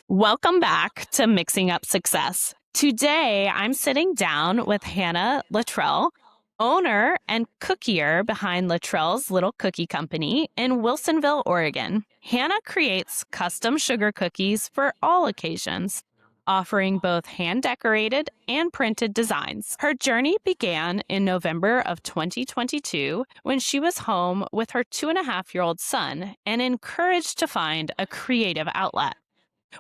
Welcome back to Mixing Up Success. Today, I'm sitting down with Hannah Luttrell, owner and cookier behind Luttrell's Little Cookie Company in Wilsonville, Oregon. Hannah creates custom sugar cookies for all occasions, offering both hand-decorated and printed designs. Her journey began in November of 2022 when she was home with her 2.5-year-old son and encouraged to find a creative outlet.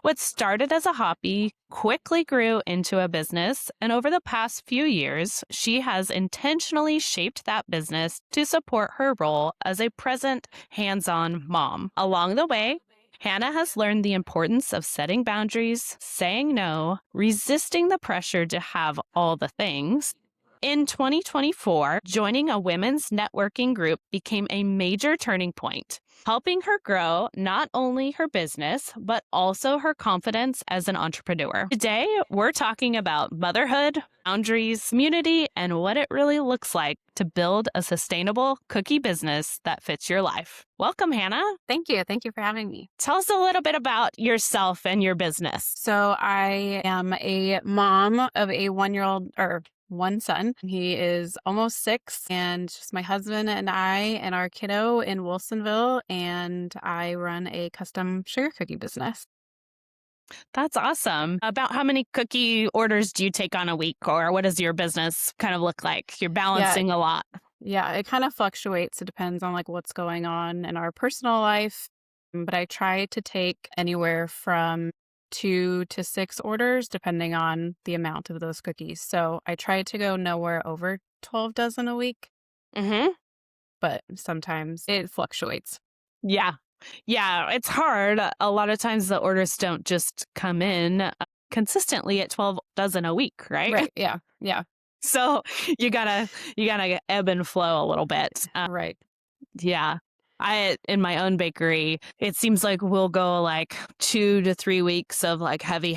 What started as a hobby quickly grew into a business, and over the past few years, she has intentionally shaped that business to support her role as a present, hands-on mom. Along the way, Hannah has learned the importance of setting boundaries, saying no, resisting the pressure to have all the things. In 2024, joining a women's networking group became a major turning point, helping her grow not only her business, but also her confidence as an entrepreneur. Today, we're talking about motherhood, boundaries, community, and what it really looks like to build a sustainable cookie business that fits your life. Welcome, Hannah. Thank you. Thank you for having me. Tell us a little bit about yourself and your business. So I am a mom of a 1-year-old or one son. He is almost 6, and just my husband and I and our kiddo in Wilsonville, and I run a custom sugar cookie business. That's awesome. About how many cookie orders do you take on a week, or what does your business kind of look like? You're balancing a lot. Yeah, it kind of fluctuates. It depends on what's going on in our personal life, but I try to take anywhere from 2 to 6 orders depending on the amount of those cookies. So I try to go nowhere over 12 dozen a week, Mm-hmm. but sometimes it fluctuates. Yeah. Yeah, it's hard. A lot of times the orders don't just come in consistently at 12 dozen a week, right? Right. Yeah. Yeah. So you gotta ebb and flow a little bit. Right. Yeah. In my own bakery, it seems like we'll go 2 to 3 weeks of heavy,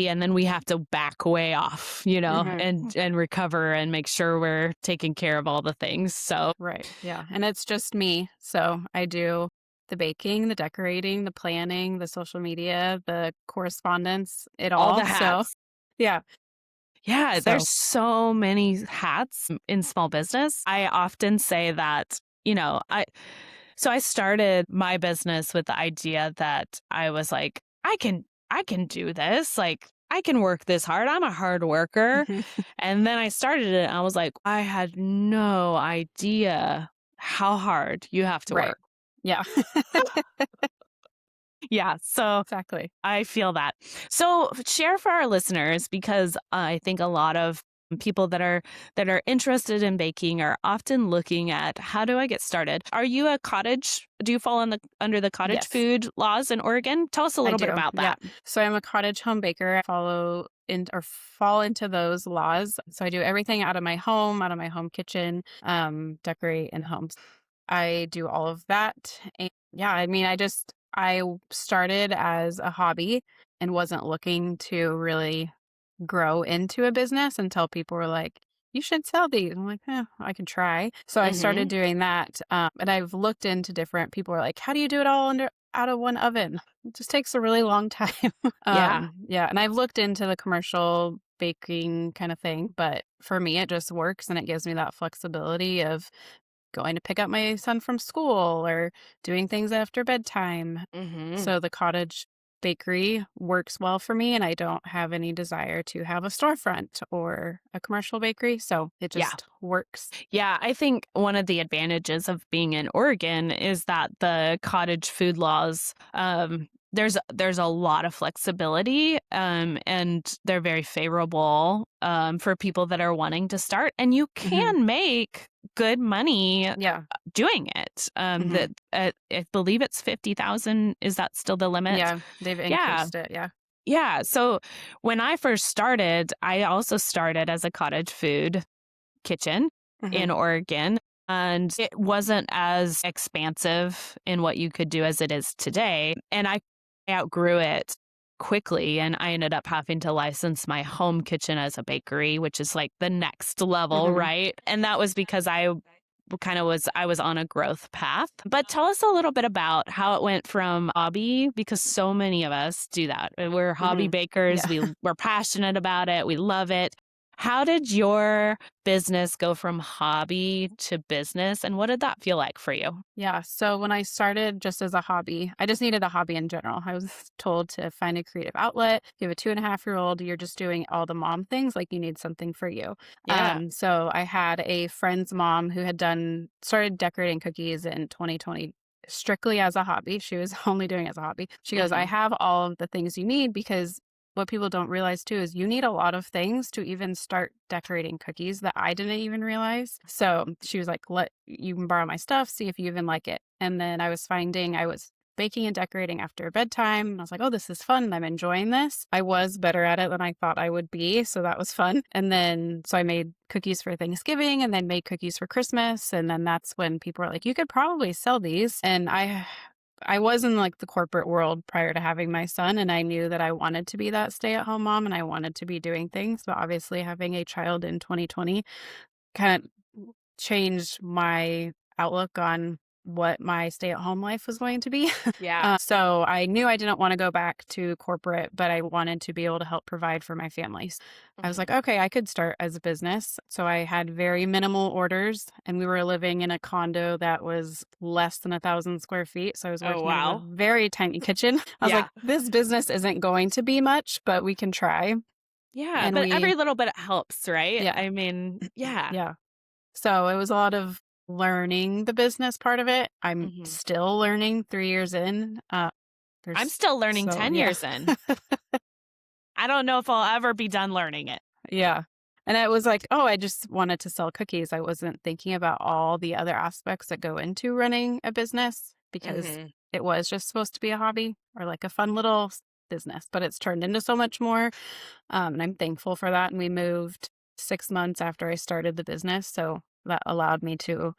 and then we have to back way off, and recover and make sure we're taking care of all the things. So Right. Yeah. And it's just me. So I do the baking, the decorating, the planning, the social media, the correspondence, it all. the So hats. yeah. Yeah, So there's so many hats in small business. I often say that, I started my business with the idea that I was like, I can do this. I can work this hard. I'm a hard worker. And then I started it and I was like, I had no idea how hard you have to right. work. Yeah. Yeah. So Exactly. I feel that. So share for our listeners, because I think a lot of people that are interested in baking are often looking at, how do I get started? Are you a cottage? Do you fall under the cottage Yes. food laws in Oregon? Tell us a little bit about that. Yeah. So I'm a cottage home baker. I fall into those laws. So I do everything out of my home kitchen, decorate and homes. I do all of that. And yeah, I mean, I started as a hobby and wasn't looking to really grow into a business until people were like, you should sell these. I'm like, I can try. So I started doing that. And I've looked into different people are like, how do you do it all out of one oven? It just takes a really long time. Yeah. Yeah. And I've looked into the commercial baking kind of thing, but for me, it just works and it gives me that flexibility of going to pick up my son from school or doing things after bedtime. So the cottage bakery works well for me, and I don't have any desire to have a storefront or a commercial bakery. So it just works. Yeah, I think one of the advantages of being in Oregon is that the cottage food laws, there's a lot of flexibility, and they're very favorable for people that are wanting to start. And you can make good money doing it. I believe it's 50,000. Is that still the limit? Yeah, they've increased it. Yeah. Yeah. So when I first started, I also started as a cottage food kitchen in Oregon. And it wasn't as expansive in what you could do as it is today. And I outgrew it quickly, and I ended up having to license my home kitchen as a bakery, which is the next level, right? And that was because I I was on a growth path. But tell us a little bit about how it went from hobby, because so many of us do that. We're hobby Hmm. bakers. Yeah. We're passionate about it. We love it. How did your business go from hobby to business, and what did that feel like for you? Yeah. So when I started just as a hobby, I just needed a hobby in general. I was told to find a creative outlet. If you have a 2.5-year-old, you're just doing all the mom things, like you need something for you. Yeah. So I had a friend's mom who had started decorating cookies in 2020 strictly as a hobby. She was only doing it as a hobby. She goes, I Hmm. have all of the things you need because what people don't realize too is you need a lot of things to even start decorating cookies that I didn't even realize. So she was like, let you can borrow my stuff, see if you even like it. And then I was finding I was baking and decorating after bedtime. And I was like, oh, this is fun. I'm enjoying this. I was better at it than I thought I would be. So that was fun. And then, so I made cookies for Thanksgiving and then made cookies for Christmas. And then that's when people were like, you could probably sell these. And I was in like the corporate world prior to having my son, and I knew that I wanted to be that stay-at-home mom and I wanted to be doing things. But obviously, having a child in 2020 kind of changed my outlook on what my stay-at-home life was going to be. Yeah. So I knew I didn't want to go back to corporate, but I wanted to be able to help provide for my families. I was Hmm. like, okay, I could start as a business. So I had very minimal orders, and we were living in a condo that was less than 1,000 square feet. So I was Oh, working out of a wow. very tiny kitchen. I was like, Yeah. this business isn't going to be much, but we can try. Yeah. And But every we, little bit helps, right? yeah, I mean, yeah. yeah. So it was a lot of learning the business part of it. I'm Hmm. still learning 3 years in. I'm There's still learning so 10 yeah. years in. I don't know if I'll ever be done learning it. Yeah. And it was like, oh, I just wanted to sell cookies. I wasn't thinking about all the other aspects that go into running a business because Hmm. it was just supposed to be a hobby or like a fun little business, but it's turned into so much more. And I'm thankful for that. And we moved 6 months after I started the business. So that allowed me to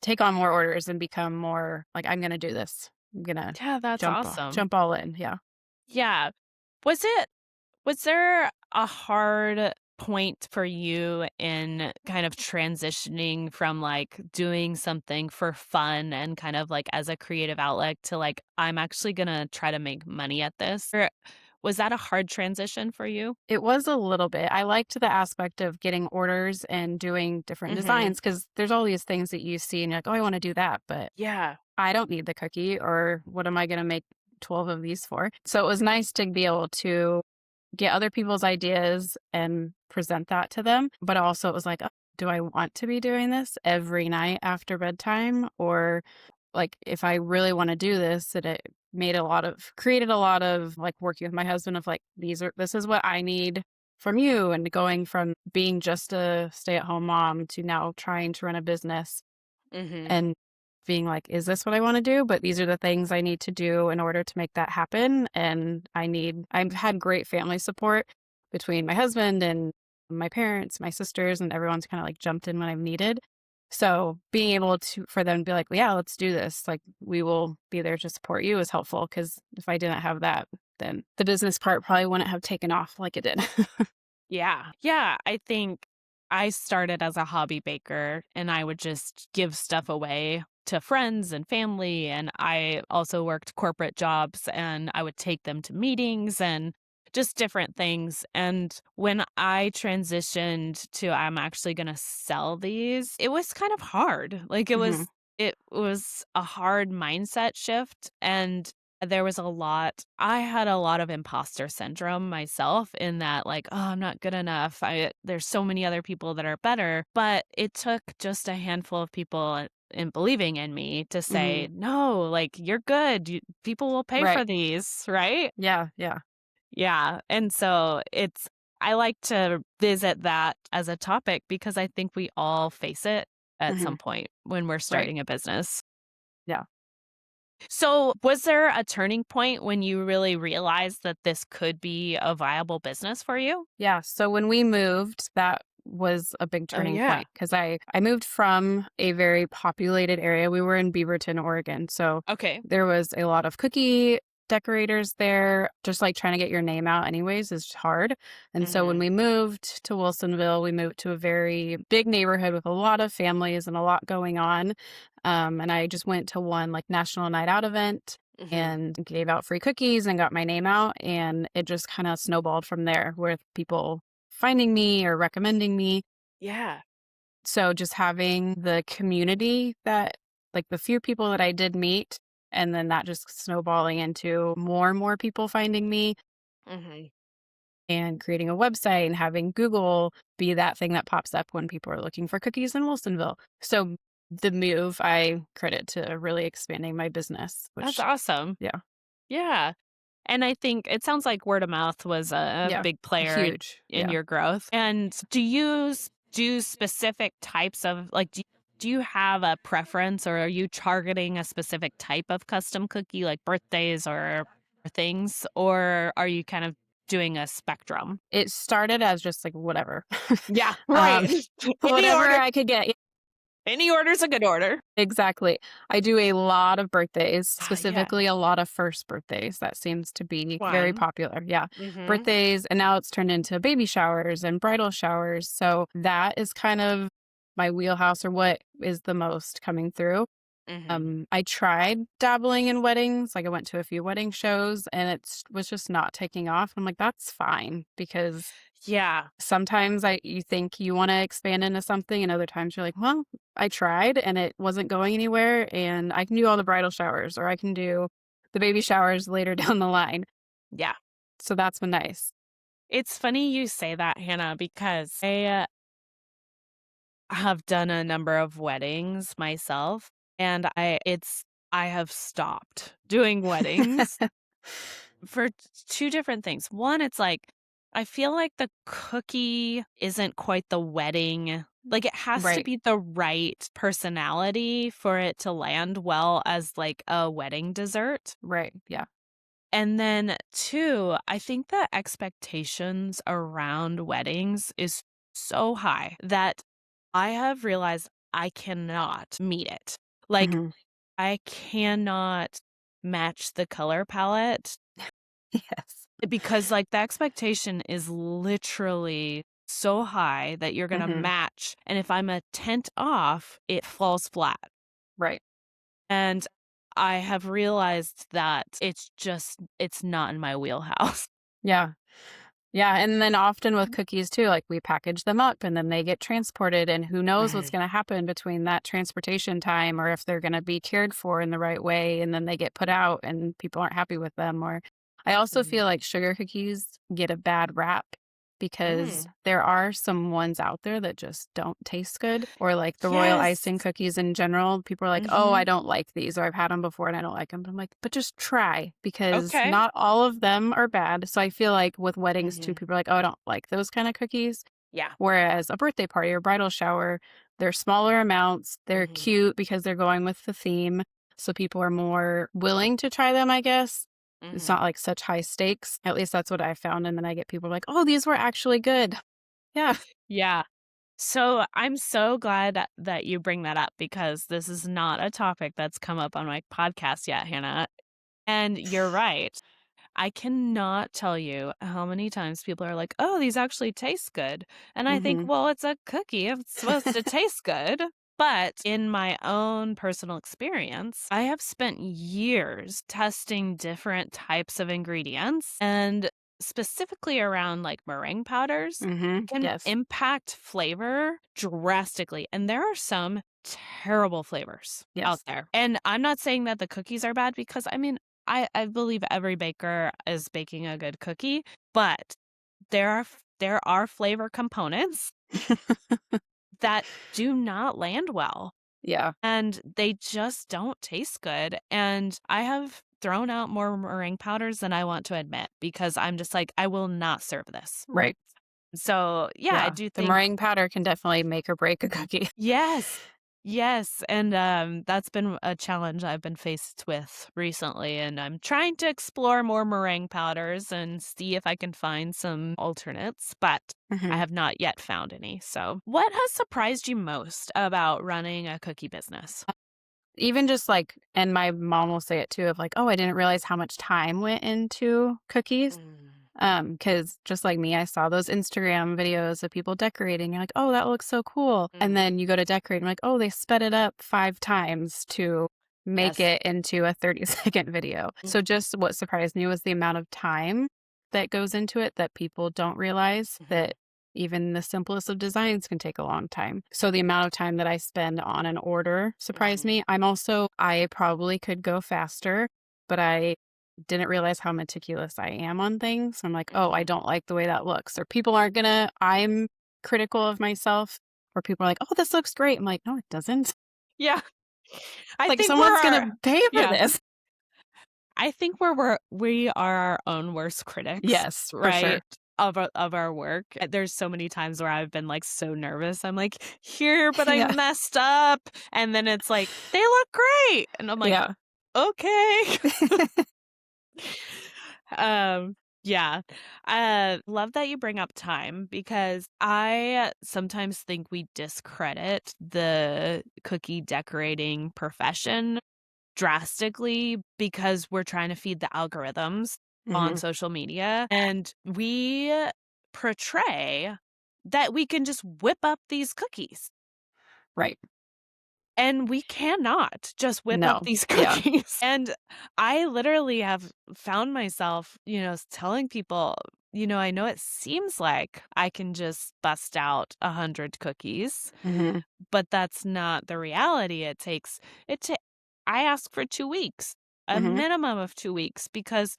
take on more orders and become more like, I'm going to do this. I'm going to Yeah, that's awesome. jump all in. Yeah. Yeah. Was it Was there a hard point for you in kind of transitioning from like doing something for fun and kind of like as a creative outlet to like, I'm actually going to try to make money at this? Or was that a hard transition for you? It was a little bit. I liked the aspect of getting orders and doing different Hmm. designs because there's all these things that you see and you're like, oh, I want to do that, but Yeah. I don't need the cookie or what am I going to make 12 of these for? So it was nice to be able to get other people's ideas and present that to them. But also it was like, oh, do I want to be doing this every night after bedtime? Or like if I really want to do this, it created a lot of like working with my husband of like, this is what I need from you. And going from being just a stay-at-home mom to now trying to run a business Hmm. and being like, is this what I want to do? But these are the things I need to do in order to make that happen. And I've had great family support between my husband and my parents, my sisters, and everyone's kind of like jumped in when I've needed. So being able for them to be like, well, yeah, let's do this. Like we will be there to support you is helpful. Cause if I didn't have that, then the business part probably wouldn't have taken off like it did. Yeah. Yeah. I think I started as a hobby baker and I would just give stuff away to friends and family. And I also worked corporate jobs and I would take them to meetings and just different things. And when I transitioned to I'm actually going to sell these, it was kind of hard. Like Hmm. it was a hard mindset shift. And there was a lot I had a lot of imposter syndrome myself in that, like, "Oh, I'm not good enough. There's so many other people that are better." But it took just a handful of people in believing in me to Hmm. say, "No, like, you're good. People will pay for Right. these," right? Yeah. Yeah. Yeah, and so I like to visit that as a topic because I think we all face it at Hmm. some point when we're Right. starting a business. Yeah. So, was there a turning point when you really realized that this could be a viable business for you? Yeah. So when we moved, that was a big Oh, turning yeah. point because I moved from a very populated area. We were in Beaverton, Oregon. So Okay. there was a lot of cookie decorators there. Just like trying to get your name out anyways is hard. And so when Mhm. we moved to Wilsonville, we moved to a very big neighborhood with a lot of families and a lot going on. And I just went to one like national night out event Mhm. and gave out free cookies and got my name out. And it just kind of snowballed from there with people finding me or recommending me. Yeah. So just having the community that like the few people that I did meet and then that just snowballing into more and more people finding me Mhm. and creating a website and having Google be that thing that pops up when people are looking for cookies in Wilsonville. So the move I credit to really expanding my business, That's which awesome. yeah, Yeah. And I think it sounds like word of mouth was a yeah, big player huge. in Yeah. your growth. And do you do specific types of like do you have a preference or are you targeting a specific type of custom cookie like birthdays or things or are you kind of doing a spectrum? It started as just like whatever. Yeah, um right. Any whatever order, I could get. any order's a good order. Exactly. I do a lot of birthdays, Yeah. specifically a lot of first birthdays. That seems to be very Fun. popular. Yeah. Mhm. Birthdays, and now it's turned into baby showers and bridal showers. So that is kind of my wheelhouse or what is the most coming through. Mhm. I tried dabbling in weddings. Like I went to a few wedding shows and it was just not taking off. I'm like, that's fine because Yeah. sometimes you think you wanna expand into something, and other times you're like, "Well, I tried and it wasn't going anywhere, and I can do all the bridal showers, or I can do the baby showers later down the line." Yeah. So that's been nice. It's funny you say that, Hannah, because I have done a number of weddings myself, and I have stopped doing weddings for 2 different things. One, it's like, I feel like the cookie isn't quite the wedding like, it has to Right, be the right personality for it to land well as, like, a wedding dessert. right, yeah. And then 2, I think the expectations around weddings is so high that I have realized I cannot meet it. Like, Mhm. I cannot match the color palette Yes. because, like, the expectation is literally so high that you're gonna Mhm. match, and if I'm a tent off, it falls flat. Right. And I have realized that it's not in my wheelhouse. Yeah. Yeah, and then often with cookies too, like, we package them up and then they get transported, and who knows what's Mhm, gonna happen between that transportation time or if they're gonna be cared for in the right way, and then they get put out and people aren't happy with them, or I also mhm. feel like sugar cookies get a bad rap because Mm. there are some ones out there that just don't taste good, or, like, the royal Yes. icing cookies in general, people are like, "Oh, I Mhm. don't like these," or, "I've had them before and I don't like them." I'm like, "But just try," because Okay. not all of them are bad. So I feel like with weddings too, Mhm. people are like, "Oh, I don't like those kinda cookies." Yeah. Whereas a birthday party or bridal shower, they're smaller amounts, they're Mhm. cute because they're going with the theme, so people are more willing to try them, I guess. It's not, Mhm. like, such high stakes. At least that's what I found, and then I get people like, "Oh, these were actually good." Yeah. Yeah. So, I'm so glad that you bring that up because this is not a topic that's come up on my podcast yet, Hannah, and you're right. I cannot tell you how many times people are like, "Oh, these actually taste good." And I think, Mhm. "Well, it's a cookie. It's supposed to taste good." But in my own personal experience, I have spent years testing different types of ingredients and specifically around like meringue powders Mhm. can Yes. impact flavor drastically. And there are some terrible flavors out Yes. there. And I'm not saying that the cookies are bad because I mean, I believe every baker is baking a good cookie, but there are flavor components that do not land well, Yeah. and they just don't taste good, and I have thrown out more meringue powders than I want to admit because I'm just like, "I will not serve this." Right. So, yeah, I Yeah. do The think meringue powder can definitely make or break a cookie. yes. Yes, and, that's been a challenge I've been faced with recently, and I'm trying to explore more meringue powders and see if I can find some alternates, but I Mhm. have not yet found any, so what has surprised you most about running a cookie business? even just like, and my mom will say it too, of like, oh, I didn't realize how much time went into cookies. Mm. Because just like me, I saw those Instagram videos of people decorating. You're like, oh, that looks so cool. And Mhm. then you go to decorate and like, oh, they sped it up 5 times to make Yes. it into a 30-second video. So Mhm. just what surprised me was the amount of time that goes into it that people don't realize that Mhm. even the simplest of designs can take a long time. So the amount of time that I spend on an order surprised Mhm. me. I probably could go faster, but I didn't realize how meticulous I am on things. I'm like, "Oh, I Mhm. don't like the way that looks," or people aren't gonna I'm critical of myself, or people are like, "Oh, this looks great." I'm like, "No, it doesn't." Yeah. I Like, think someone's we're gonna pay for yeah. this. I think we are our own worst critics, Yes, for sure. right? Of our work. There's so many times where I've been like so nervous. I'm like, here, but I Yeah. messed up. And then it's like, they look great. And I'm like, Yeah. okay. um yeah. Love that you bring up time because I sometimes think we discredit the cookie decorating profession drastically because we're trying to feed the algorithms on Mhm. social media, and we portray that we can just whip up these cookies, Right. and we cannot just whip up No. these Yeah. cookies. And I literally have found myself, telling people, I know it seems like I can just bust out 100 cookies, Mhm. but that's not the reality. It ta I ask for 2 weeks, a Mhm. minimum of 2 weeks, because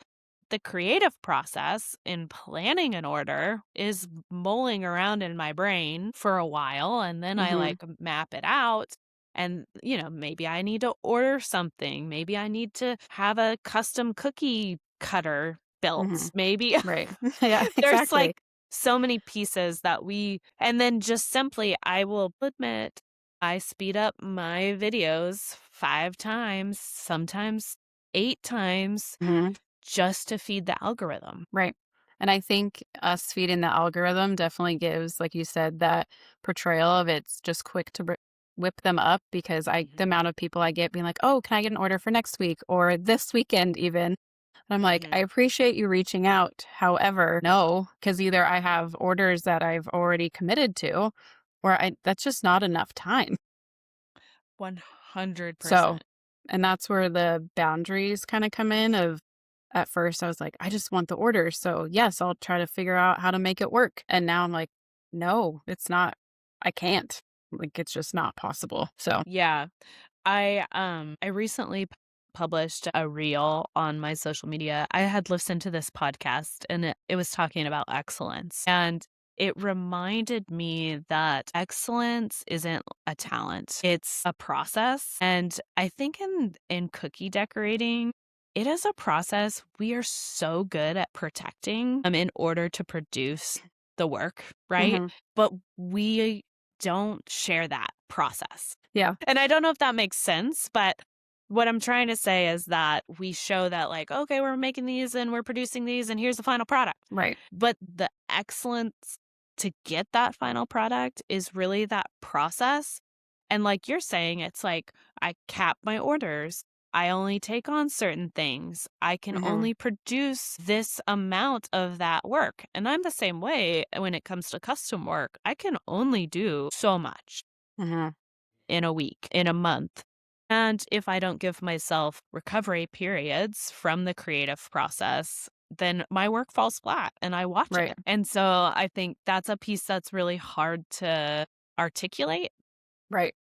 the creative process in planning an order is mulling around in my brain for a while, and then I, Mhm. like, map it out, and, maybe I need to order something, maybe I need to have a custom cookie cutter built, Mhm. maybe Right. Yeah, there's, exactly. like, so many pieces that we and then just simply, I will admit, I speed up my videos 5 times, sometimes 8 times, Mhm. just to feed the algorithm. Right. And I think us feeding the algorithm definitely gives, like you said, that portrayal of it's just quick to whip them up because the Mhm, amount of people I get being like, oh, can I get an order for next week or this weekend even? And I'm like, I mhm. appreciate you reaching out. However, no, because either I have orders that I've already committed to or that's just not enough time. So, 100%. and that's where the boundaries kind of come in of at first I was like, I just want the order. So, yes, I'll try to figure out how to make it work. And now I'm like, no, it's not. I can't. Like it's just not possible. So, Yeah. I recently published a reel on my social media. I had listened to this podcast, and it was talking about excellence. And it reminded me that excellence isn't a talent. It's a process. And I think in cookie decorating, it is a process we are so good at protecting in order to produce the work, right? mhm. But we don't share that process. Yeah, And I don't know if that makes sense, but what I'm trying to say is that we show that, like, okay, we're making these and we're producing these and here's the final product. right. But the excellence to get that final product is really that process. And like you're saying, it's like I cap my orders. I only take on certain things. I can Mhm. only produce this amount of that work. And I'm the same way when it comes to custom work. I can only do so much Mhm. in a week, in a month. And if I don't give myself recovery periods from the creative process, then my work falls flat and I watch Right. it. And so I think that's a piece that's really hard to articulate Right.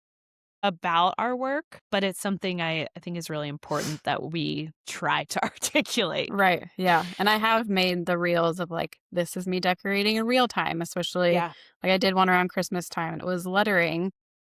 about our work, but it's something I think is really important that we try to articulate. Right. Yeah. And I have made the reels of like, this is me decorating in real time, especially Yeah. like I did one around Christmas time and it was lettering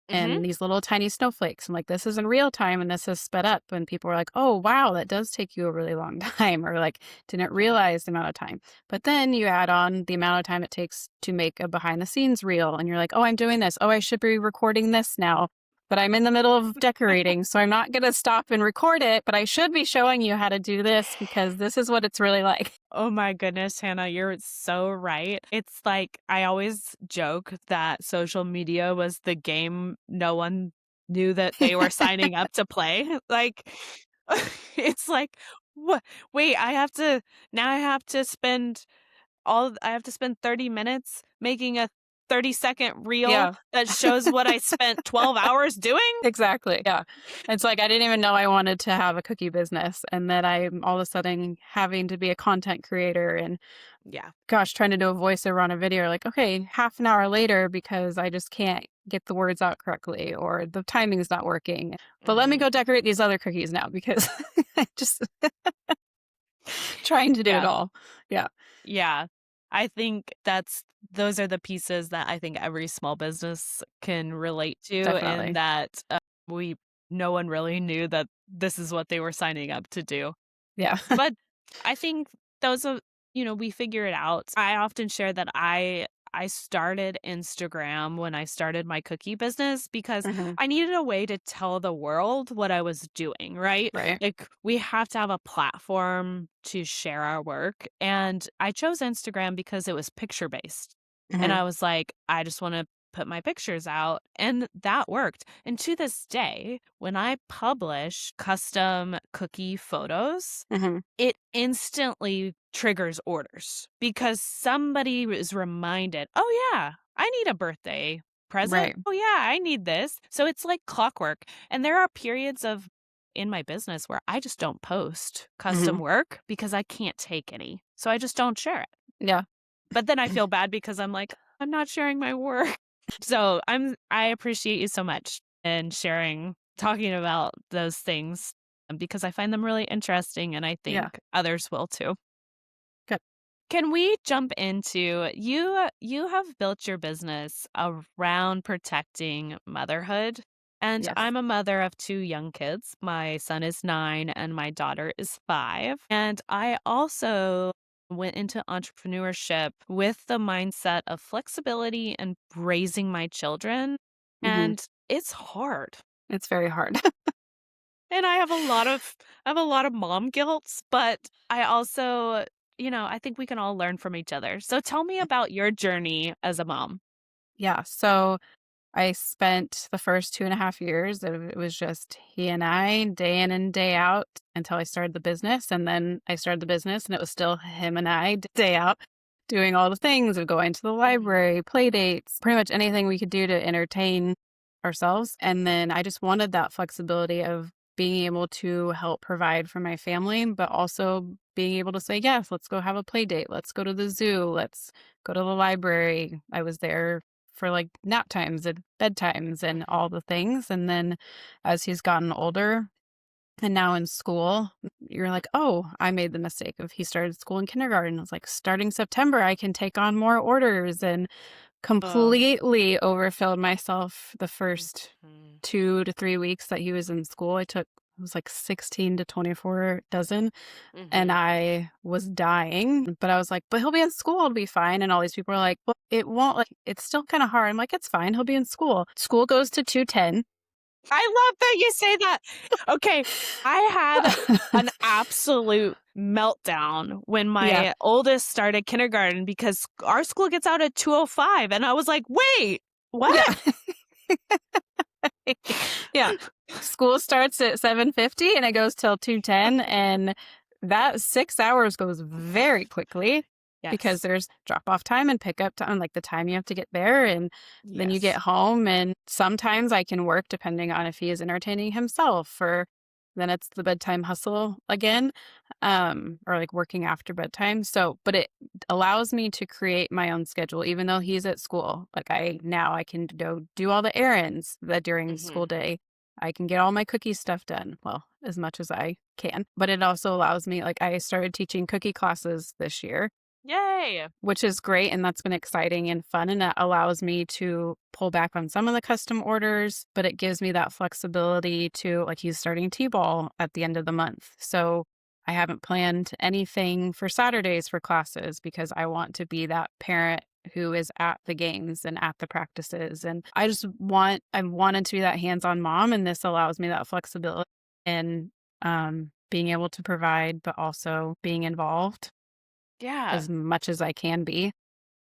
Mhm. and these little tiny snowflakes. I'm like, this is in real time and this is sped up. And people were like, oh, wow, that does take you a really long time, or like, didn't Yeah. realize the amount of time. But then you add on the amount of time it takes to make a behind the scenes reel. And you're like, oh, I'm doing this. Oh, I should be recording this now. But I'm in the middle of decorating. So I'm not going to stop and record it. But I should be showing you how to do this because this is what it's really like. Oh my goodness, Hannah, you're so right. It's like I always joke that social media was the game no one knew that they were signing up to play. Like, it's like, what? Wait, now I have to spend I have to spend 30 minutes making a 30-second reel Yeah. that shows what I spent 12 hours doing? Exactly, yeah. It's like I didn't even know I wanted to have a cookie business, and then I'm all of a sudden having to be a content creator and, Yeah. gosh, trying to do a voiceover on a video, like, okay, half an hour later because I just can't get the words out correctly or the timing's not working. But let me Mhm. go decorate these other cookies now because I just trying to do it Yeah. all. Yeah, Yeah. I think those are the pieces that I think every small business can relate to, and definitely. that we no one really knew that this is what they were signing up to do. Yeah. But I think those are, we figure it out. I often share that I started Instagram when I started my cookie business because Mhm. I needed a way to tell the world what I was doing, right? Right. Like we have to have a platform to share our work. And I chose Instagram because it was picture based. And Mhm. I was like, I just want to put my pictures out. And that worked. And to this day, when I publish custom cookie photos, Mhm. it instantly triggers orders because somebody is reminded, "Oh, yeah, I need a birthday present. Right. Oh, yeah, I need this." So it's like clockwork. And there are periods in my business where I just don't post custom Mhm. work because I can't take any. So I just don't share it. Yeah. But then I feel bad because I'm like, I'm not sharing my work. So I appreciate you so much and sharing, talking about those things because I find them really interesting and I Yeah. think others will too. Good. Can we jump into you have built your business around protecting motherhood? And Yes. I'm a mother of two young kids. My son is 9 and my daughter is 5. And I also went into entrepreneurship with the mindset of flexibility and raising my children. Mhm. And it's hard. It's very hard. And I have a lot of mom guilt, but I also, I think we can all learn from each other. So tell me about your journey as a mom. Yeah. So I spent the first 2.5 years, it was just he and I day in and day out until I started the business. And then I started the business and it was still him and I day out doing all the things of going to the Mhm. library, play dates, pretty much anything we could do to entertain ourselves. And then I just wanted that flexibility of being able to help provide for my family, but also being able to say, yes, let's go have a play date. Let's go to the zoo. Let's go to the library. I was there for like nap times and bedtimes and all Mhm. the things. And then as he's gotten older and now in school, you're like, oh, I made the mistake of he started school in kindergarten. I was like, starting September, I can take on more orders and Oh. completely overfilled myself the first Mhm. 2 to 3 weeks that he was in school. It was like 16 to 24 dozen. And Mhm. I was dying, but I was like, "But he'll be in school, it'll be fine." And all these people are like, "Well, it won't, like, it's still kinda hard." I'm like, "It's fine, he'll be in school." School goes to 2:10. I love that you say that. Okay, I had an absolute meltdown when Yeah, my oldest started kindergarten because our school gets out at 2:05 and I was like, "Wait, yeah. what?" Yeah. School starts at 7:50 and it goes till 2:10, and that 6 hours goes very quickly because Yes. there's drop-off time and pickup time, like, the time you have to get there, and then you get Yes. home, and sometimes I can work depending on if he is entertaining himself, or then it's the bedtime hustle again, or, like, working after bedtime, so but it allows me to create my own schedule even though he's at school. Like, I can go do all the errands that during school Mhm. day. I can get all my cookie stuff done, well, as much as I can, but it also allows me, like, I started teaching cookie classes this year, Yay. which is great, and that's been exciting and fun, and that allows me to pull back on some of the custom orders, but it gives me that flexibility to, like, he's starting T-ball at the end of the month, so I haven't planned anything for Saturdays for classes because I want to be that parent who is at the games and at the practices, and I wanted to be that hands-on mom, and this allows me that flexibility and, being able to provide, but also being involved Yeah. as much as I can be.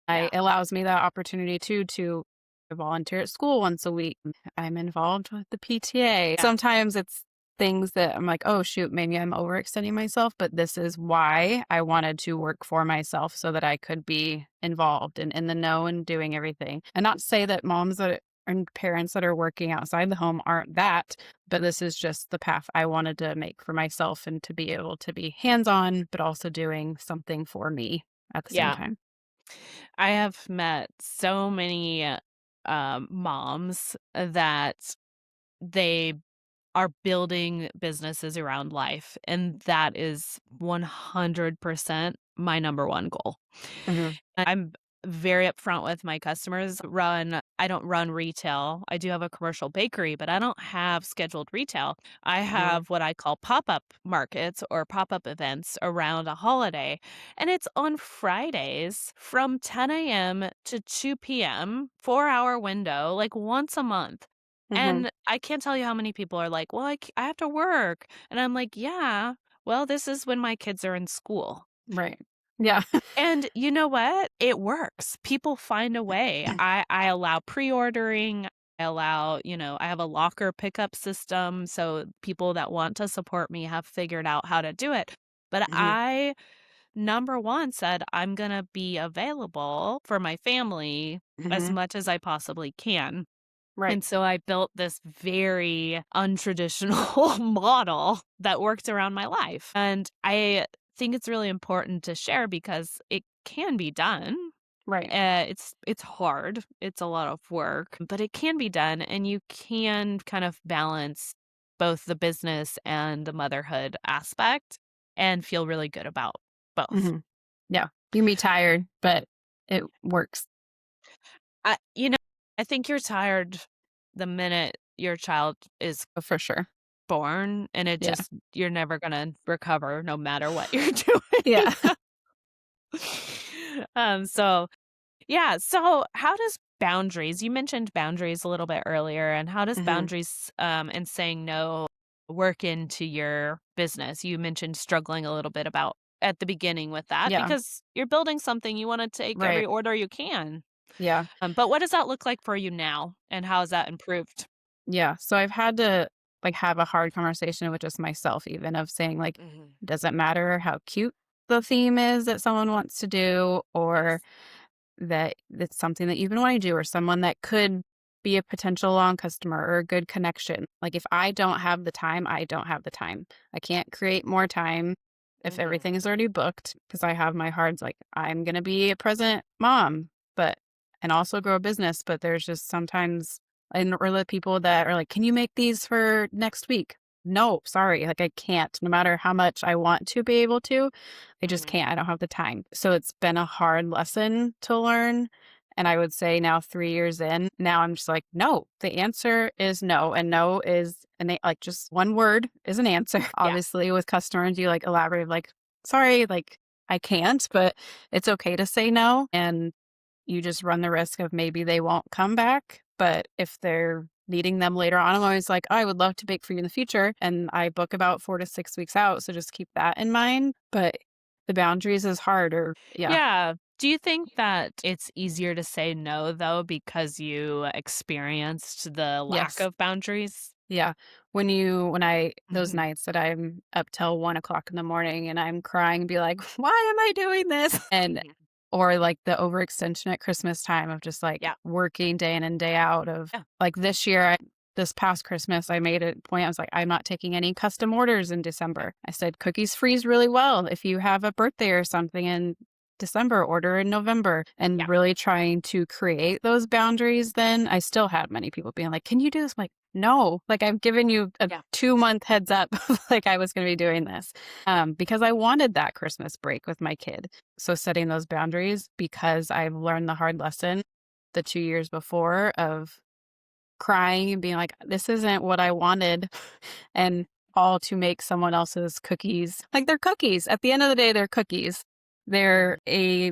Yeah. It allows me that opportunity too to I volunteer at school once a week. I'm involved with the PTA. Yeah. Sometimes it's things that I'm like, oh, shoot, maybe I'm overextending myself, but this is why I wanted to work for myself so that I could be involved and in the know and doing everything. And not to say that moms that and parents that are working outside the home aren't that, but this is just the path I wanted to make for myself and to be able to be hands on, but also doing something for me at the same Yeah. time. I have met so many moms that they are building businesses around life, and that is 100% my number one goal. Hmm. I'm very upfront with my customers. I don't run retail. I do have a commercial bakery, but I don't have scheduled retail. I Hmm. have what I call pop-up markets or pop-up events around a holiday, and it's on Fridays from 10 a.m. to 2 p.m., 4-hour window, like once a month. Hmm. And I can't tell you how many people are like, "Well, I have to work." And I'm like, "Yeah, well, this is when my kids are in school." Right. Yeah. And you know what? It works. People find a way. I allow pre-ordering. I allow, I have a locker pickup system, so people that want to support me have figured out how to do it. But Hmm. number one, said I'm gonna be available for my family as Hmm. much as I possibly can. Right. And so I built this very untraditional model that worked around my life. And I think it's really important to share because it can be done. Right. It's hard. It's a lot of work, but it can be done and you can kind of balance both the business and the motherhood aspect and feel really good about both. Hmm. Yeah. You can be tired, but it works I you know, I think you're tired the minute your child is for sure. born, and Yeah. you're never gonna recover no matter what you're doing. Yeah. So yeah, so how does boundaries you mentioned boundaries a little bit earlier, and how does Hmm. boundaries, and saying no work into your business? You mentioned struggling a little bit about at the beginning with that Yeah. because you're building something, you wanna take every Right. order you can. Yeah. But what does that look like for you now, and how has that improved? Yeah. So I've had to like have a hard conversation with just myself, even of saying, like, Mhm. doesn't matter how cute the theme is that someone wants to do, or Yes. that it's something that you've been wanting to do, or someone that could be a potential long customer or a good connection. Like, if I don't have the time, I don't have the time. I can't create more time if Mhm. everything is already booked because I have my hearts like, I'm going to be a present mom, but, and also grow a business. But there's just sometimes, and or the people that are like, can you make these for next week? No, sorry. Like, I can't, no matter how much I want to be able to. I just Mhm. can't. I don't have the time. So it's been a hard lesson to learn. And I would say now 3 years in, now I'm just like, no, the answer is no. And no is like just one word is an answer. Yeah. Obviously, with customers, you like elaborate, like, sorry, like I can't, but it's okay to say no. And you just run the risk of maybe they won't come back. But if they're needing them later on, I'm always like, I would love to bake for you in the future. And I book about 4 to 6 weeks out. So just keep that in mind. But the boundaries is harder. Yeah. Yeah. Do you think that it's easier to say no, though, because you experienced the lack Yes. of boundaries? Yeah. When those Mhm. nights that I'm up till 1 o'clock in the morning and I'm crying and be like, why am I doing this? And, Mhm. or like the overextension at Christmas time of just like Yeah. working day in and day out of Yeah. like this year, this past Christmas, I made a point. I was like, I'm not taking any custom orders in Yeah. December. I said, cookies freeze really well. If you have a birthday or something in December, order in November, and Yeah. really trying to create those boundaries. Then I still had many people being like, can you do this? I'm like, no, like I've given you a Yeah. 2 month heads up, like I was going to be doing this, because I wanted that Christmas break with my kid. So setting those boundaries because I've learned the hard lesson the 2 years before of crying and being like, this isn't what I wanted. And all to make someone else's cookies. Like they're cookies. At the end of the day, they're cookies. They're Mhm. a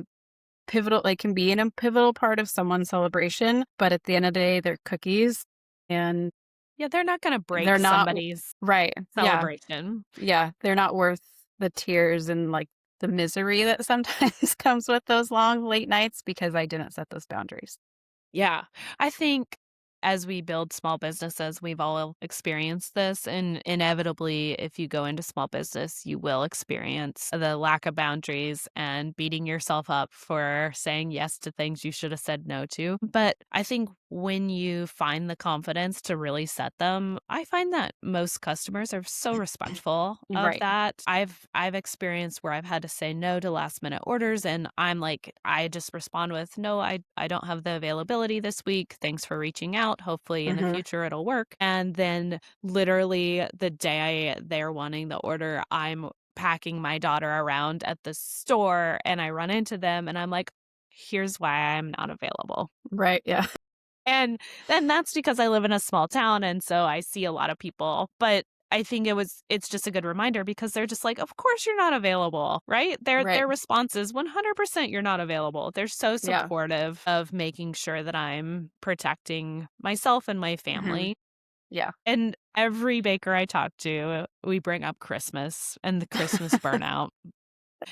pivotal, like can be in a pivotal part of someone's celebration, but at the end of the day, they're cookies and Yeah, they're not gonna break they're not somebody's right. Yeah. celebration. Yeah. They're not worth the tears and like the misery that sometimes comes with those long late nights because I didn't set those boundaries. Yeah. I think as we build small businesses, we've all experienced this. And inevitably, if you go into small business, you will experience the lack of boundaries and beating yourself up for saying yes to things you should have said no to. But I think when you find the confidence to really set them, I find that most customers are so respectful of Right. that. I've experienced where I've had to say no to last minute orders and I'm like I just respond with no, I don't have the availability this week. Thanks for reaching out. Hopefully in the Hmm. future it'll work. And then literally the day they're wanting the order, I'm packing my daughter around at the store and I run into them and I'm like, here's why I'm not available. Right. Yeah. And then that's because I live in a small town, and so I see a lot of people, but I think it's just a good reminder because they're just like, "Of course you're not available," right? Right. Their response is 100% you're not available. They're so Yeah. supportive of making sure that I'm protecting myself and my Hmm. family. Yeah. And every baker I talk to, we bring up Christmas and the Christmas burnout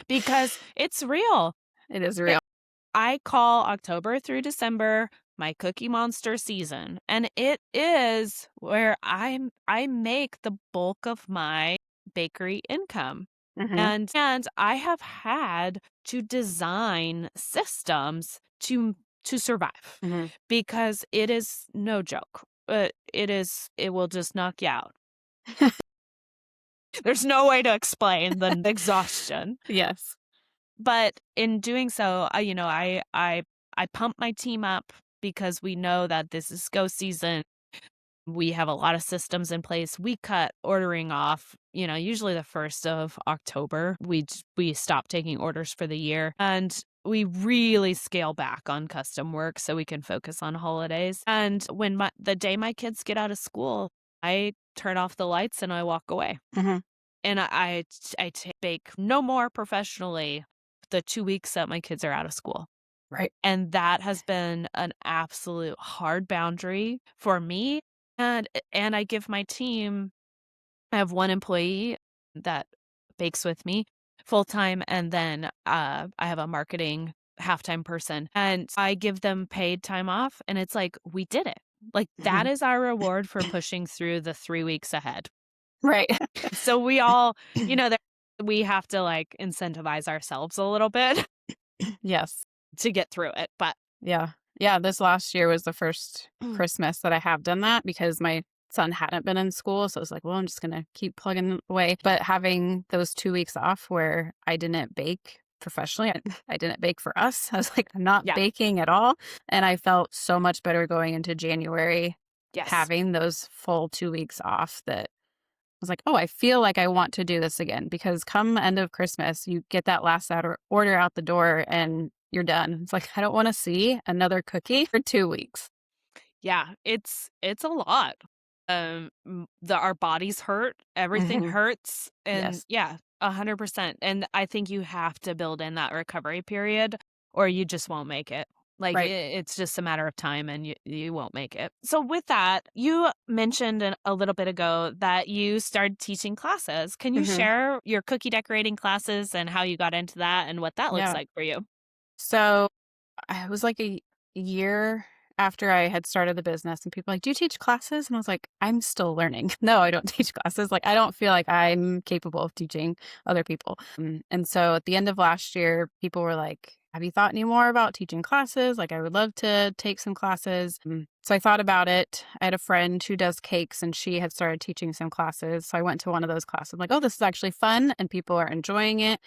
because it's real. It is real. I call October through December my Cookie Monster season, and it is where I make the bulk of my bakery income. Hmm. And I have had to design systems to survive Hmm. because it is no joke. It will just knock you out. There's no way to explain the exhaustion. Yes. But in doing so, I pump my team up because we know that this is go season. We have a lot of systems in place. We cut ordering off, usually the 1st of October. We stop taking orders for the year and we really scale back on custom work so we can focus on holidays. And when the day my kids get out of school, I turn off the lights and I walk away. Hmm. And bake no more professionally the 2 weeks that my kids are out of school. Right. And that has been an absolute hard boundary for me, and I give my team I have 1 employee that bakes with me full-time, and then, I have a marketing half-time person, and I give them paid time off, and it's like, "We did it." Like, that Hmm. is our reward for pushing through the 3 weeks ahead. Right. So we all, there we have to, like, incentivize ourselves a little bit Yes. to get through it, but Yeah. Yeah, this last year was the first Christmas that I have done that because my son hadn't been in school, so I was like, "Well, I'm just gonna keep plugging away." But having those 2 weeks off where I didn't bake professionally, I didn't bake for us. I was like, "I'm not yeah, baking at all," and I felt so much better going into January yes. having those full 2 weeks off that was like, "Oh, I feel like I want to do this again," because come end of Christmas, you get that last order out the door and you're done. It's like, I don't wanna see another cookie for 2 weeks. Yeah, it's a lot. Our bodies hurt, everything Mhm. hurts, and Yes. yeah, 100%, and I think you have to build in that recovery period or you just won't make it. Like, Right. it's just a matter of time and you won't make it. So with that, you mentioned a little bit ago that you started teaching classes. Can you Mhm. share your cookie decorating classes and how you got into that and what that looks Yeah. like for you? So I was like a year after I had started the business, and people were like, "Do you teach classes?" And I was like, "I'm still learning." No, I don't teach classes. Like, I don't feel like I'm capable of teaching other people. And so at the end of last year, people were like, "Have you thought any more about teaching classes? Like, I would love to take some classes." So I thought about it. I had a friend who does cakes, and she had started teaching some classes. So I went to one of those classes. I'm like, "Oh, this is actually fun, and people are enjoying it."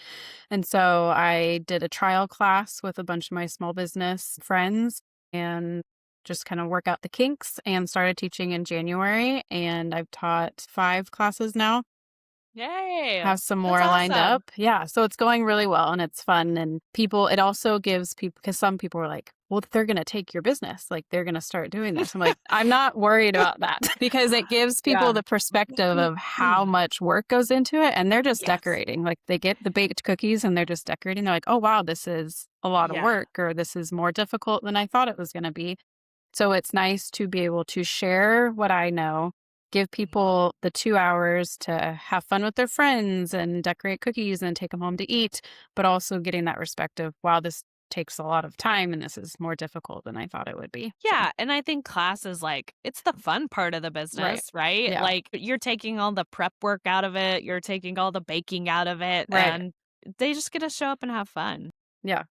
And so I did a trial class with a bunch of my small business friends and just kind of work out the kinks and started teaching in January. And I've taught 5 classes now, Yay! have some That's more lined awesome. up. Yeah. So it's going really well and it's fun. And people, it also gives people, because some people are like, well, they're going to take your business. Like they're going to start doing this. I'm like, I'm not worried about that because it gives people Yeah. the perspective of how much work goes into it. And they're just Yes. decorating. Like they get the baked cookies and they're just decorating. They're like, oh, wow, this is a lot of Yeah. work or this is more difficult than I thought it was going to be. So it's nice to be able to share what I know, give people the 2 hours to have fun with their friends and decorate cookies and take them home to eat, but also getting that respect of, wow, this takes a lot of time and this is more difficult than I thought it would be. So, Yeah, and I think class is like it's the fun part of the right. business, right? Yeah. Like you're taking all the prep work out of it, you're taking all the baking out of it, Right. and they just get to show up and have fun. Yeah.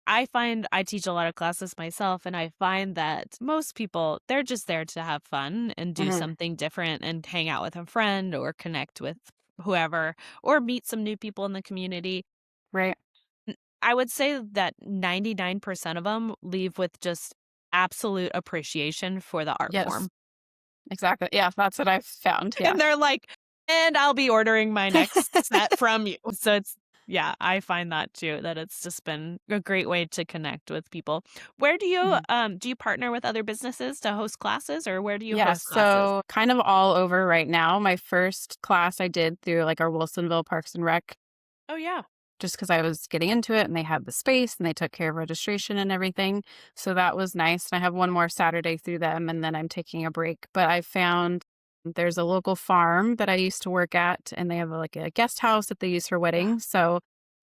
I find I teach a lot of classes myself, and I find that most people, they're just there to have fun and do Mhm. something different and hang out with a friend or connect with whoever or meet some new people in the community. Right. I would say that 99% of them leave with just absolute appreciation for the art Yes. form. Exactly. Yeah, that's what I've found. Yeah. And they're like, "And I'll be ordering my next set from you." So it's yeah, I find that too, that it's just been a great way to connect with people. Where Mhm. do you partner with other businesses to host classes, or where do you Yeah, host classes? so kind of all over right now. My first class I did through like our Wilsonville Parks and Rec Oh, yeah. just because I was getting into it and they had the space and they took care of registration and everything. So that was nice. And I have one more Saturday through them and then I'm taking a break. But I found there's a local farm that I used to work at and they have like a guest house that they use for weddings. So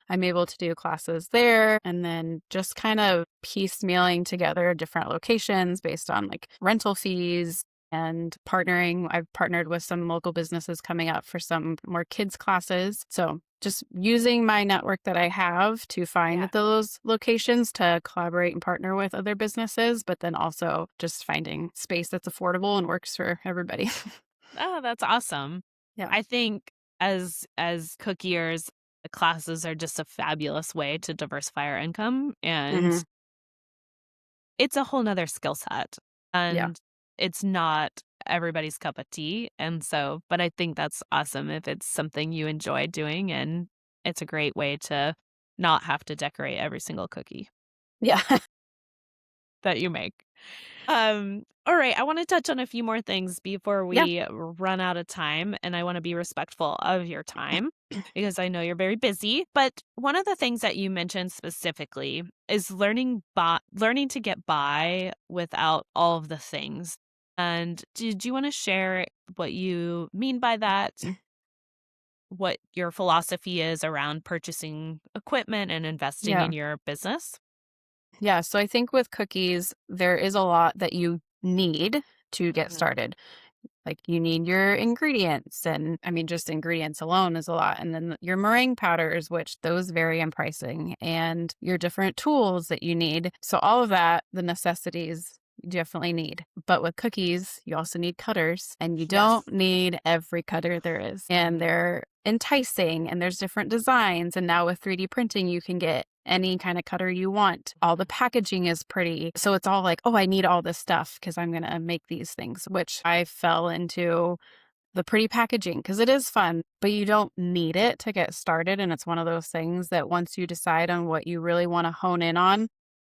I'm able to do classes there and then just kind of piecemealing together different locations based on like rental fees and partnering. I've partnered with some local businesses coming up for some more kids classes. So just using my network that I have to find Yeah. those locations to collaborate and partner with other businesses, but then also just finding space that's affordable and works for everybody. Oh, that's awesome. Yeah. I think as cookiers, the classes are just a fabulous way to diversify our income, and Hmm. it's a whole 'nother skill set, Yeah. and it's not everybody's cup of tea, and so but I think that's awesome if it's something you enjoy doing, and it's a great way to not have to decorate every single cookie Yeah. that you make. All right, I want to touch on a few more things before Yeah. we run out of time, and I want to be respectful of your time because I know you're very busy. But one of the things that you mentioned specifically is learning to get by without all of the things. And did you want to share what you mean by that? What your philosophy is around purchasing equipment and investing Yeah. in your business? Yeah. So I think with cookies, there is a lot that you need to get Mhm. started. Like you need your ingredients, and I mean, just ingredients alone is a lot. And then your meringue powders, which those vary in pricing, and your different tools that you need. So, all of that, the necessities you definitely need. But with cookies, you also need cutters, and you Yes. don't need every cutter there is. And Mhm. they're enticing, and there's different designs. And now with 3D printing, you can get any kind of cutter you want. All the packaging is pretty. So it's all like, oh, I need all this stuff because I'm going to make these things, which I fell into the pretty packaging because it is fun, but you don't need it to get started. And it's one of those things that once you decide on what you really want to hone in on,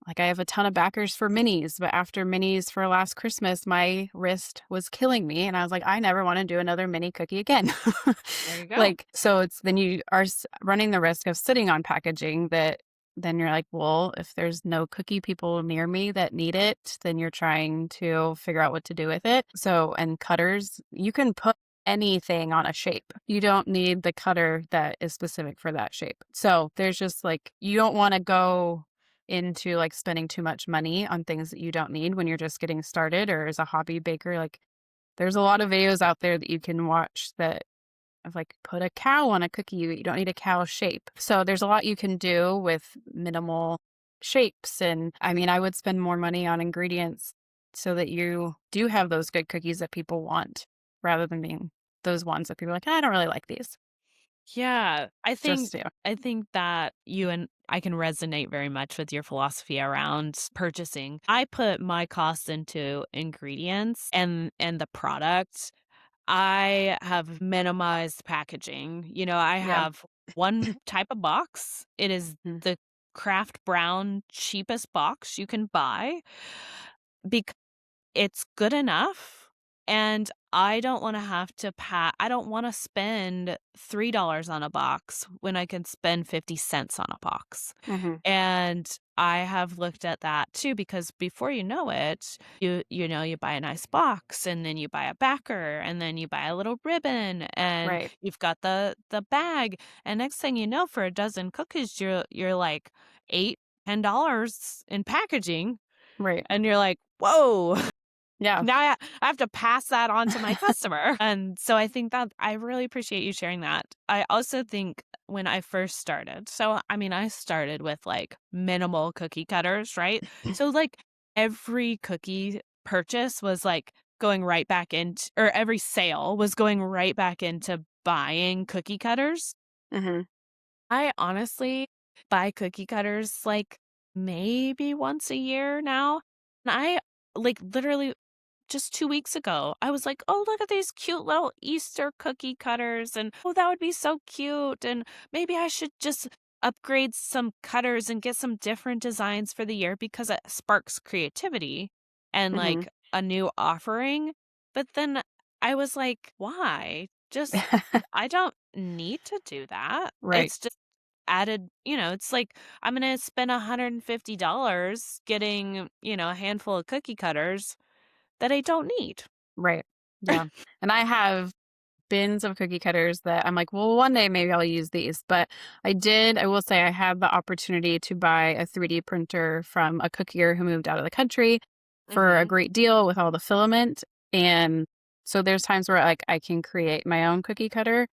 like I have a ton of backers for minis, but after minis for last Christmas, my wrist was killing me. And I was like, I never want to do another mini cookie again. There you go. Like, so it's then you are running the risk of sitting on packaging that then you're like, well, if there's no cookie people near me that need it, then you're trying to figure out what to do with it. So, and cutters, you can put anything on a shape. You don't need the cutter that is specific for that shape. So, there's just like, you don't want to go into like spending too much money on things that you don't need when you're just getting started or as a hobby baker. Like, there's a lot of videos out there that you can watch that of like put a cow on a cookie. You don't need a cow shape. So there's a lot you can do with minimal shapes. And I mean, I would spend more money on ingredients so that you do have those good cookies that people want rather than being those ones that people are like, I don't really like these. Yeah, Just, yeah. I think that you and I can resonate very much with your philosophy around purchasing. I put my costs into ingredients and the product. I have minimized packaging. You know, I Yeah. have one type of box. It is Mm. the craft brown cheapest box you can buy because it's good enough, and I don't wanna have to I don't wanna spend $3 on a box when I can spend 50 cents on a box, Hmm. and I have looked at that too because before you know it, you buy a nice box, and then you buy a backer, and then you buy a little ribbon, and Right. you've got the bag, and next thing you know, for a dozen cookies, you're like 8 $10 in packaging. Right. And you're like, whoa, Yeah. now I have to pass that on to my customer. And so I think that I really appreciate you sharing that. I also think when I first started, so I mean, I started with like minimal cookie cutters, right? So like every cookie purchase was like going right back into, or every sale was going right back into buying cookie cutters. Hmm. I honestly buy cookie cutters like maybe once a year now. And I like literally just 2 weeks ago, I was like, "Oh, look at these cute little Easter cookie cutters, and, oh, that would be so cute, and maybe I should just upgrade some cutters and get some different designs for the year," because it sparks creativity and, Hmm. like, a new offering, but then I was like, "Why? Just I don't need to do that." Right. It's just added, it's like I'm gonna spend $150 getting, a handful of cookie cutters that I don't need. Right. Yeah. And I have bins of cookie cutters that I'm like, well, one day maybe I'll use these. But I will say, I had the opportunity to buy a 3D printer from a cookier who moved out of the country for a Mhm. great deal with all the filament. And so there's times where like I can create my own cookie cutter,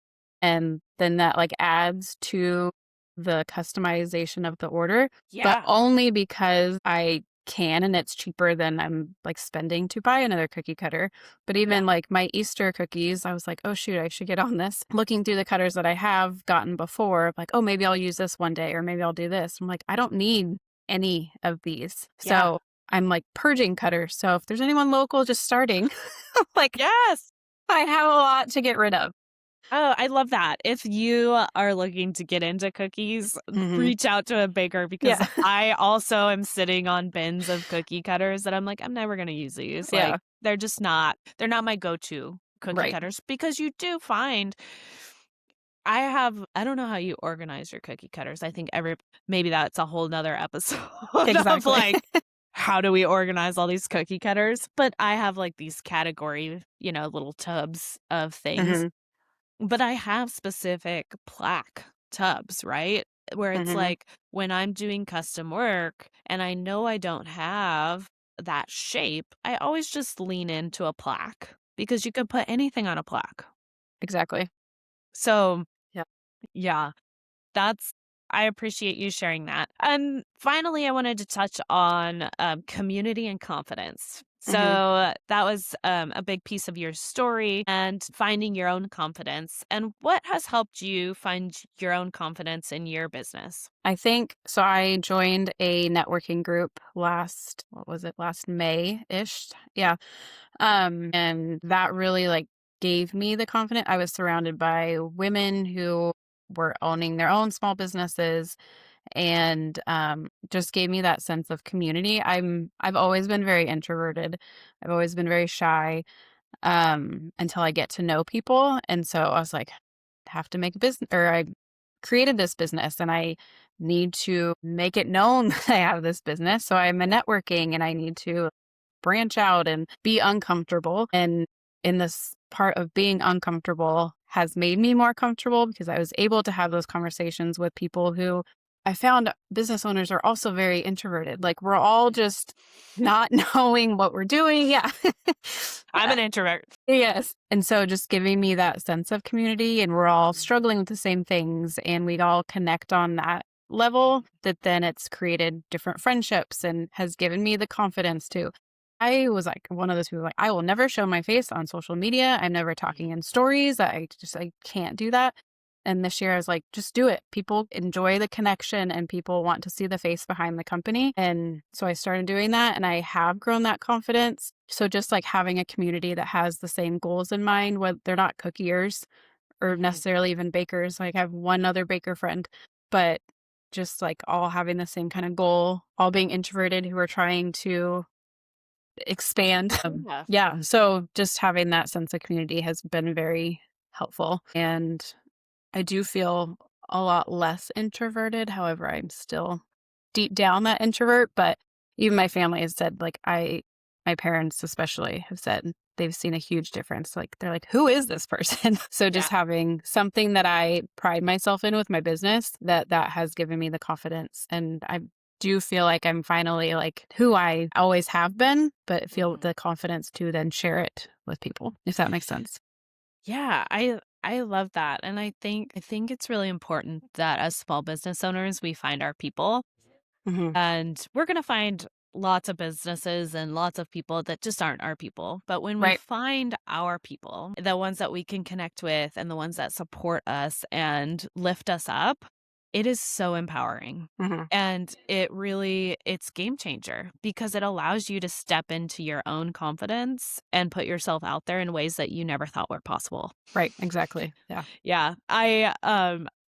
and then that like adds to the customization of the order, but Yeah. only because I can and it's cheaper than I'm like spending to buy another cookie cutter. But Yeah. even like my Easter cookies, I was like, oh shoot, I should get on this. Looking through the cutters that I have gotten before, like, oh, maybe I'll use this one day or maybe I'll do this. I'm like, I don't need any of these. Yeah. So I'm like purging cutters. So if there's anyone local just starting, like Yes. I have a lot to get rid of. Oh, I love that. If you are looking to get into cookies, Hmm. reach out to a baker because Yeah. I also am sitting on bins of cookie cutters that I'm like, I'm never going to use these. Like, Yeah. they're not my go-to cookie Right. cutters because you do find I don't know how you organize your cookie cutters. I think maybe that's a whole nother episode of Exactly. like, how do we organize all these cookie cutters? But I have like these category, little tubs of things. Hmm. But I have specific plaque tubs, right? Where it's Hmm. like when I'm doing custom work and I know I don't have that shape, I always just lean into a plaque because you can put anything on a plaque. Exactly. So, Yeah. yeah, that's I appreciate you sharing that. And finally, I wanted to touch on community and confidence. So Hmm. that was a big piece of your story and finding your own confidence. And what has helped you find your own confidence in your business? I think so. I joined a networking group what was it, last May-ish? Yeah. And that really like gave me the confidence. I was surrounded by women who were owning their own small businesses, and just gave me that sense of community. I've always been very introverted. I've always been very shy, until I get to know people. And so I was like, have to make a business, or I created this business and I need to make it known that I have this business. So I'm a networking and I need to branch out and be uncomfortable. And in this part of being uncomfortable has made me more comfortable because I was able to have those conversations with people who I found business owners are also very introverted. Like we're all just not knowing what we're doing. Yeah. I'm Yeah. an introvert. Yes. And so just giving me that sense of community, and we're all struggling with the same things and we all connect on that level, that then it's created different friendships and has given me the confidence to. I was like one of those people like, I will never show my face on social media. I'm never talking in stories. I can't do that. And this year I was like, just do it. People enjoy the connection and people want to see the face behind the company. And so I started doing that and I have grown that confidence. So just like having a community that has the same goals in mind, whether they're not cookiers or Mhm. necessarily even bakers. Like I have one other baker friend, but just like all having the same kind of goal, all being introverted who are trying to expand. Yeah. Yeah. So just having that sense of community has been very helpful. And I do feel a lot less introverted. However, I'm still deep down that introvert, but even my family has said, like, my parents especially have said they've seen a huge difference. Like, they're like, who is this person? So Yeah. just having something that I pride myself in with my business, that has given me the confidence. And do feel like I'm finally like who I always have been, but feel Mhm. the confidence to then share it with people, if that makes sense. Yeah, I love that, and I think it's really important that as small business owners, we find our people, Mhm. and we're gonna find lots of businesses and lots of people that just aren't our people, but when we Right. find our people, the ones that we can connect with and the ones that support us and lift us up, it is so empowering. Mhm. And it's game changer because it allows you to step into your own confidence and put yourself out there in ways that you never thought were possible. Right, exactly. Yeah. Yeah,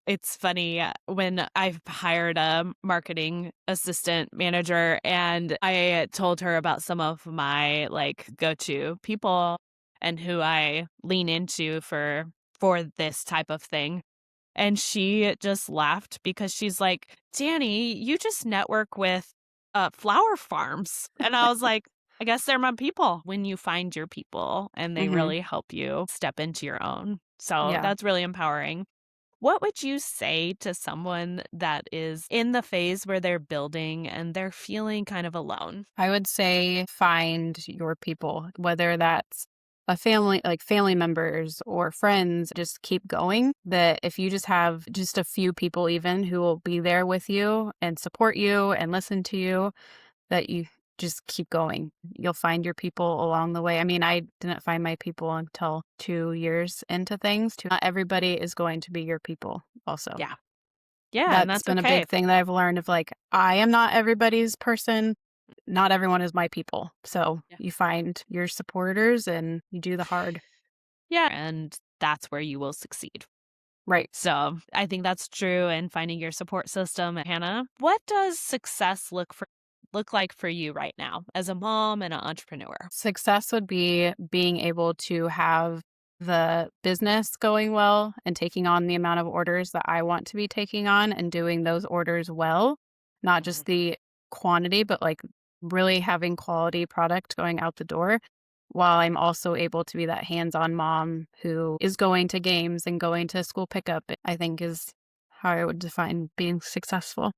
it's funny when I've hired a marketing assistant manager and I told her about some of my like go-to people and who I lean into for this type of thing. And she just laughed because she's like, "Dani, you just network with flower farms." And I was like, "I guess they're my people when you find your people and they Mhm. really help you step into your own." So Yeah. that's really empowering. What would you say to someone that is in the phase where they're building and they're feeling kind of alone? I would say find your people, whether that's a family, like family members or friends, just keep going. That if you just have just a few people, even who will be there with you and support you and listen to you, that you just keep going. You'll find your people along the way. I mean, I didn't find my people until 2 years into things. Not everybody is going to be your people, also. Yeah. Yeah, and That's that's been a okay. big thing that I've learned of like, I am not everybody's person. Not everyone is my people. So Yeah. you find your supporters and you do the hard. Yeah, and that's where you will succeed. Right. So, I think that's true and finding your support system. Hannah, what does success look like for you right now as a mom and an entrepreneur? Success would be being able to have the business going well and taking on the amount of orders that I want to be taking on and doing those orders well, not Mhm. just the quantity, but like really having quality product going out the door. While I'm also able to be that hands on mom who is going to games and going to school pickup, I think is how I would define being successful.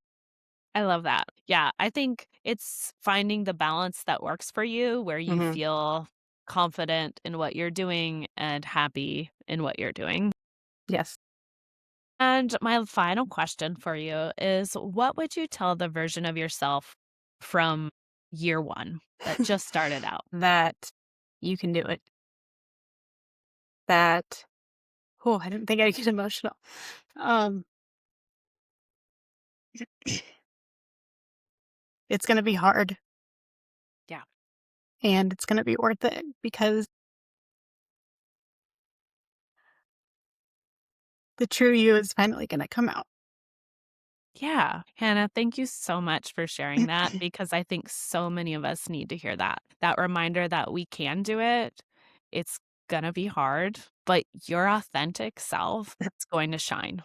I love that. Yeah, I think it's finding the balance that works for you where you Hmm. feel confident in what you're doing and happy in what you're doing. Yes. And my final question for you is what would you tell the version of yourself from year 1 that just started out? That you can do it. That Oh, I didn't think I'd get emotional. Um, it's gonna be hard Yeah. and it's gonna be worth it because the true you is finally gonna come out. Yeah. Hannah, thank you so much for sharing that because I think so many of us need to hear that. That reminder that we can do it. It's going to be hard, but your authentic self is going to shine.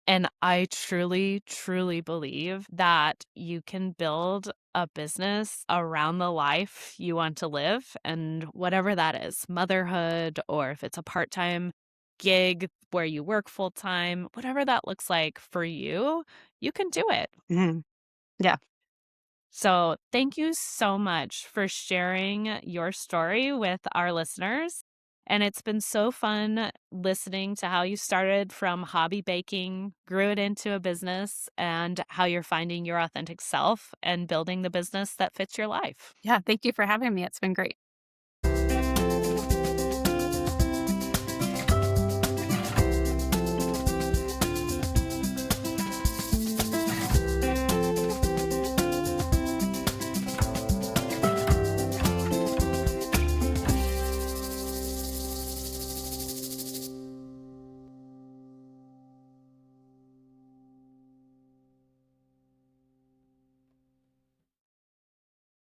And I truly, truly believe that you can build a business around the life you want to live and whatever that is, motherhood, or if it's a part time gig where you work full time, whatever that looks like for you, you can do it. Mhm. Yeah. So, thank you so much for sharing your story with our listeners. And it's been so fun listening to how you started from hobby baking, grew it into a business, and how you're finding your authentic self and building the business that fits your life. Yeah, thank you for having me. It's been great.